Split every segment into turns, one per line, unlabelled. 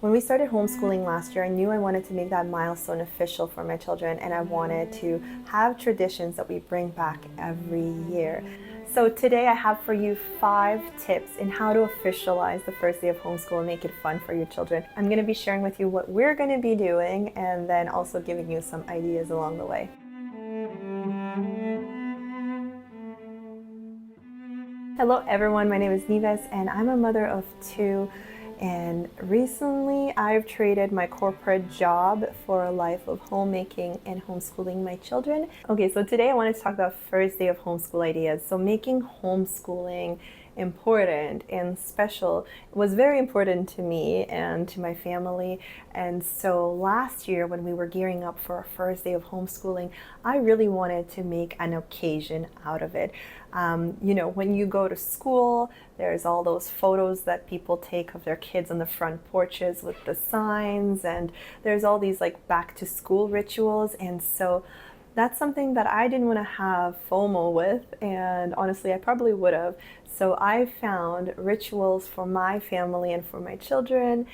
When we started homeschooling last year, I knew I wanted to make that milestone official for my children, and I wanted to have traditions that we bring back every year. So today I have for you 5 tips in how to officialize the first day of homeschool and make it fun for your children. I'm going to be sharing with you what we're going to be doing and then also giving you some ideas along the way. Hello everyone, my name is Nives and I'm a mother of 2. And recently I've traded my corporate job for a life of homemaking and homeschooling my children. Okay, so today I wanted to talk about first day of homeschool ideas. So making homeschooling important and special was very important to me and to my family. And so last year when we were gearing up for our first day of homeschooling, I really wanted to make an occasion out of it. When you go to school, there's all those photos that people take of their kids on the front porches with the signs, and there's all these like back to school rituals. And so that's something that I didn't want to have FOMO with, and honestly I probably would have. So I found rituals for my family and for my children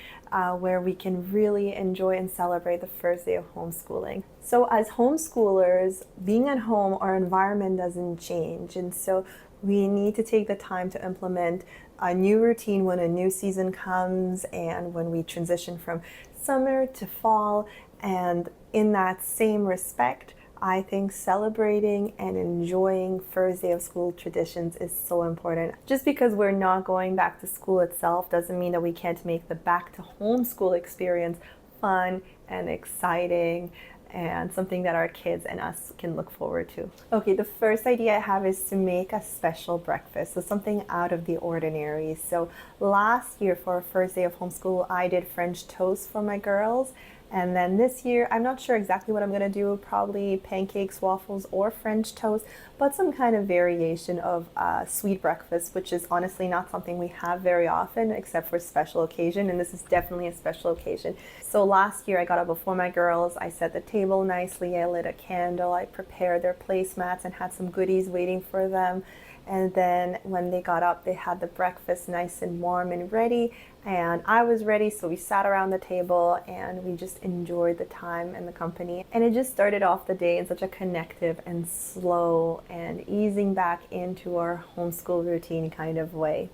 where we can really enjoy and celebrate the first day of homeschooling. So as homeschoolers, being at home, our environment doesn't change, and so we need to take the time to implement a new routine when a new season comes and when we transition from summer to fall. And in that same respect, I think celebrating and enjoying first day of school traditions is so important. Just because we're not going back to school itself doesn't mean that we can't make the back to homeschool experience fun and exciting and something that our kids and us can look forward to. Okay, the first idea I have is to make a special breakfast, so something out of the ordinary. So last year for our first day of homeschool, I did French toast for my girls. And then this year, I'm not sure exactly what I'm going to do, probably pancakes, waffles, or French toast, but some kind of variation of sweet breakfast, which is honestly not something we have very often except for special occasion, and this is definitely a special occasion. So last year I got up before my girls, I set the table nicely, I lit a candle, I prepared their placemats and had some goodies waiting for them. And then when they got up, they had the breakfast nice and warm and ready, and I was ready, so we sat around the table and we just enjoyed the time and the company. And it just started off the day in such a connective and slow and easing back into our homeschool routine kind of way.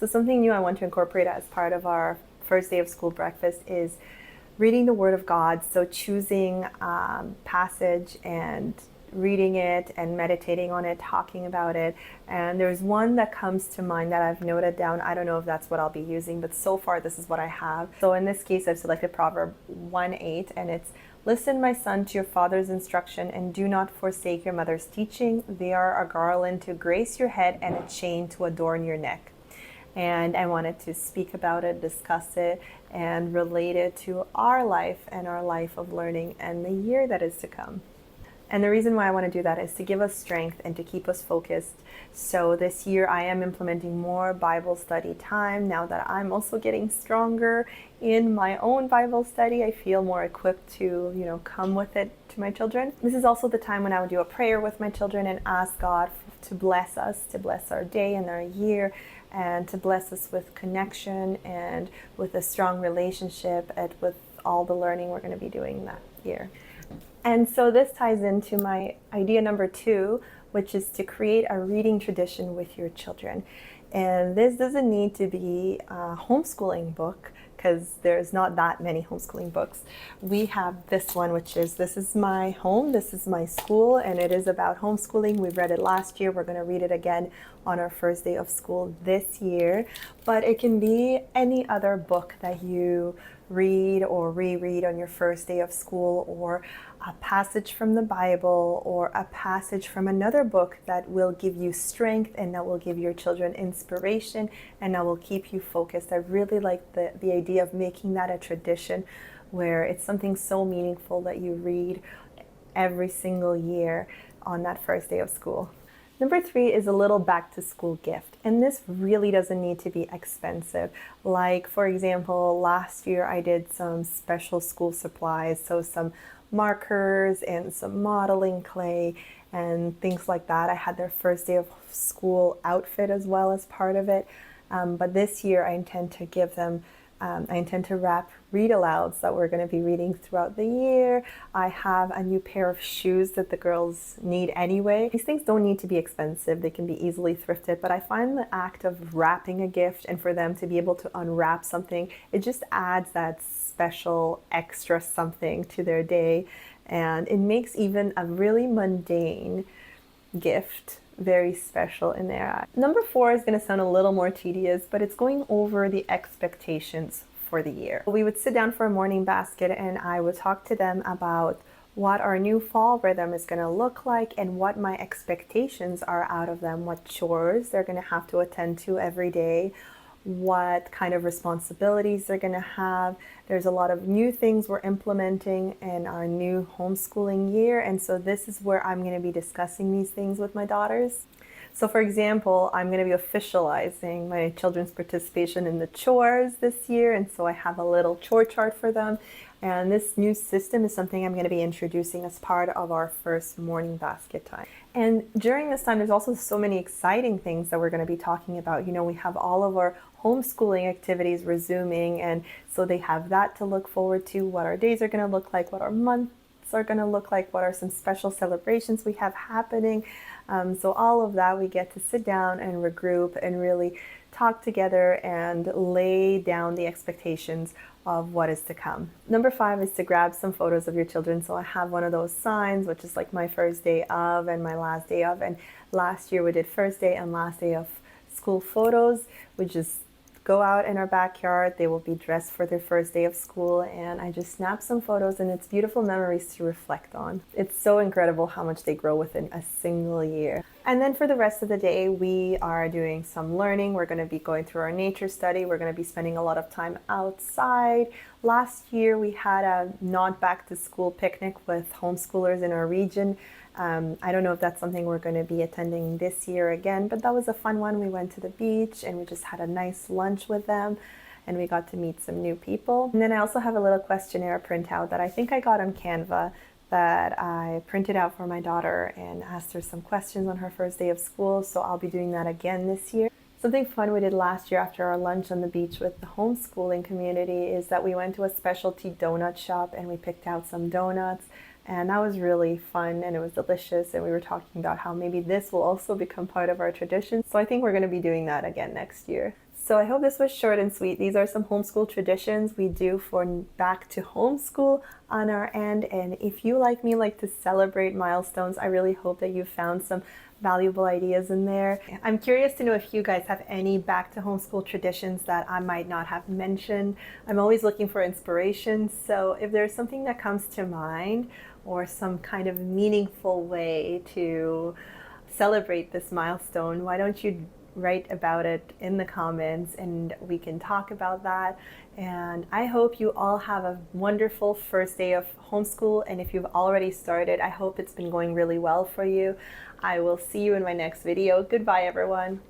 So something new I want to incorporate as part of our first day of school breakfast is reading the Word of God. So choosing passage and reading it and meditating on it, talking about it. And there's one that comes to mind that I've noted down. I don't know if that's what I'll be using, but so far this is what I have. So in this case, I've selected Proverb 1:8, and it's, "Listen, my son, to your father's instruction, and do not forsake your mother's teaching. They are a garland to grace your head and a chain to adorn your neck." And I wanted to speak about it, discuss it, and relate it to our life and our life of learning and the year that is to come. And the reason why I want to do that is to give us strength and to keep us focused. So this year I am implementing more Bible study time. Now that I'm also getting stronger in my own Bible study, I feel more equipped to, come with it to my children. This is also the time when I would do a prayer with my children and ask God to bless us, to bless our day and our year, and to bless us with connection and with a strong relationship and with all the learning we're going to be doing that year. And so this ties into my idea number 2, which is to create a reading tradition with your children. And this doesn't need to be a homeschooling book because there's not that many homeschooling books. We have this one, which is This Is My Home, This Is My School, and it is about homeschooling. We read it last year. We're going to read it again on our first day of school this year. But it can be any other book that you read or reread on your first day of school, or a passage from the Bible, or a passage from another book that will give you strength and that will give your children inspiration and that will keep you focused. I really like the idea of making that a tradition where it's something so meaningful that you read every single year on that first day of school. Number 3 is a little back to school gift. And this really doesn't need to be expensive. Like, for example, last year I did some special school supplies. So some markers and some modeling clay and things like that. I had their first day of school outfit as well as part of it. But this year I intend to give them I intend to wrap read-alouds that we're going to be reading throughout the year. I have a new pair of shoes that the girls need anyway. These things don't need to be expensive. They can be easily thrifted, but I find the act of wrapping a gift and for them to be able to unwrap something, it just adds that special extra something to their day, and it makes even a really mundane gift very special in there. Number 4 is going to sound a little more tedious, but it's going over the expectations for the year. We would sit down for a morning basket and I would talk to them about what our new fall rhythm is going to look like and what my expectations are out of them, what chores they're going to have to attend to every day, what kind of responsibilities they're going to have. There's a lot of new things we're implementing in our new homeschooling year, and so this is where I'm going to be discussing these things with my daughters. So for example, I'm going to be officializing my children's participation in the chores this year, and so I have a little chore chart for them. And this new system is something I'm going to be introducing as part of our first morning basket time. And during this time, there's also so many exciting things that we're going to be talking about. You know, we have all of our homeschooling activities resuming, and so they have that to look forward to, what our days are going to look like, what our months are going to look like, what are some special celebrations we have happening. So all of that, we get to sit down and regroup and really talk together and lay down the expectations of what is to come. Number 5 is to grab some photos of your children. So I have one of those signs, which is like my first day of and my last day of. And last year we did first day and last day of school photos. We just go out in our backyard. They will be dressed for their first day of school, and I just snap some photos, and it's beautiful memories to reflect on. It's so incredible how much they grow within a single year. And then for the rest of the day, we are doing some learning. We're going to be going through our nature study. We're going to be spending a lot of time outside. Last year, we had a not back to school picnic with homeschoolers in our region. I don't know if that's something we're going to be attending this year again, but that was a fun one. We went to the beach and we just had a nice lunch with them, and we got to meet some new people. And then I also have a little questionnaire printout that I think I got on Canva that I printed out for my daughter and asked her some questions on her first day of school. So I'll be doing that again this year. Something fun we did last year after our lunch on the beach with the homeschooling community is that we went to a specialty donut shop and we picked out some donuts. And that was really fun and it was delicious, and we were talking about how maybe this will also become part of our tradition. So I think we're going to be doing that again next year. So I hope this was short and sweet. These are some homeschool traditions we do for back to homeschool on our end. And if you, like me, like to celebrate milestones, I really hope that you found some valuable ideas in there. I'm curious to know if you guys have any back to homeschool traditions that I might not have mentioned. I'm always looking for inspiration. So if there's something that comes to mind or some kind of meaningful way to celebrate this milestone, why don't you write about it in the comments and we can talk about that. And I hope you all have a wonderful first day of homeschool, and if you've already started, I hope it's been going really well for you. I will see you in my next video. Goodbye, everyone.